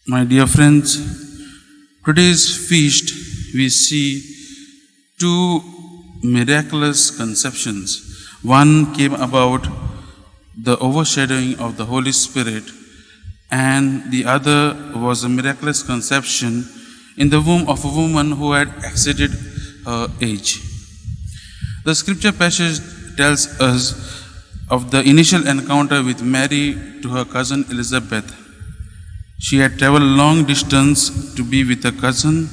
My dear friends, today's feast we see two miraculous conceptions. One came about the overshadowing of the Holy Spirit, and the other was a miraculous conception in the womb of a woman who had exceeded her age. The scripture passage tells us of the initial encounter with Mary to her cousin Elizabeth. She had traveled long distance to be with her cousin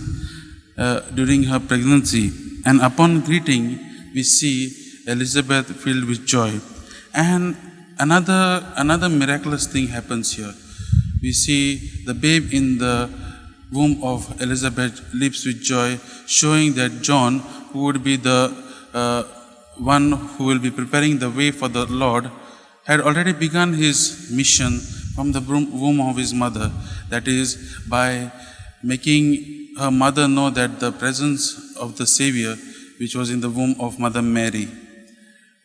during her pregnancy, and upon greeting, we see Elizabeth filled with joy. And another miraculous thing happens here. We see the babe in the womb of Elizabeth leaps with joy, showing that John, who would be the one who will be preparing the way for the Lord, had already begun his mission from the womb of his mother. That is, by making her mother know that the presence of the Savior, which was in the womb of Mother Mary.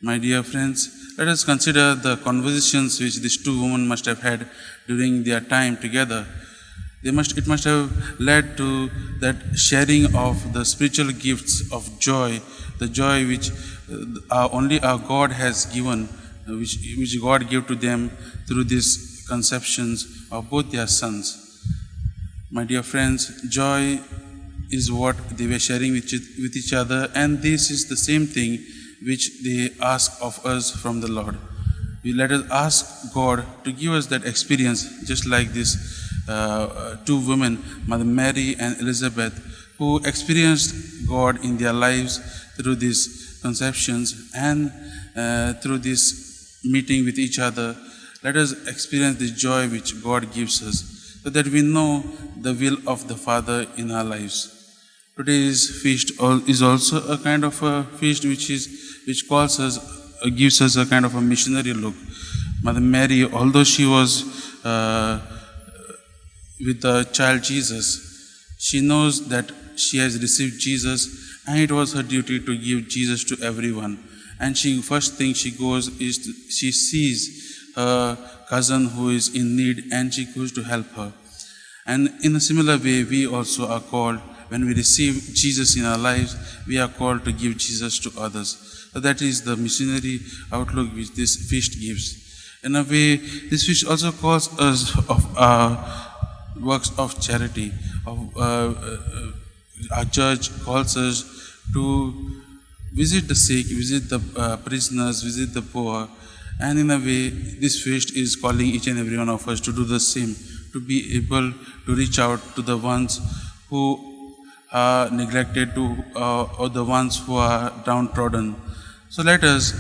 My dear friends, let us consider the conversations which these two women must have had during their time together. It must have led to that sharing of the spiritual gifts of joy, the joy which only our God has given, which God gave to them through these conceptions of both their sons. My dear friends, joy is what they were sharing with each other, and this is the same thing which they ask of us from the Lord. We let us ask God to give us that experience, just like these two women, Mother Mary and Elizabeth, who experienced God in their lives through these conceptions and through this meeting with each other. Let us experience the joy which God gives us, so that we know the will of the Father in our lives. Today's feast is also a kind of a feast which calls us, gives us a kind of a missionary look. Mother Mary, although she was with the child Jesus, she knows that she has received Jesus, and it was her duty to give Jesus to everyone. And first thing she goes is she sees her cousin who is in need, and she goes to help her. And in a similar way, we also are called, when we receive Jesus in our lives, we are called to give Jesus to others. So that is the missionary outlook which this feast gives. In a way, this feast also calls us of our works of charity. Our church calls us to visit the sick, visit the prisoners, visit the poor. And in a way, this feast is calling each and every one of us to do the same, to be able to reach out to the ones who are neglected, or the ones who are downtrodden. So let us,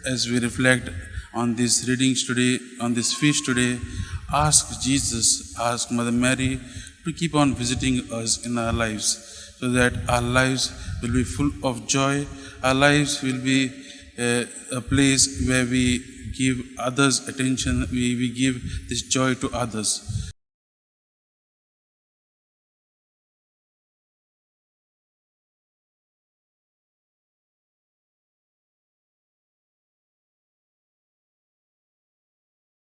as we reflect on these readings today, on this feast today, ask Jesus, ask Mother Mary to keep on visiting us in our lives, so that our lives will be full of joy. Our lives will be a place where we give others attention, we give this joy to others.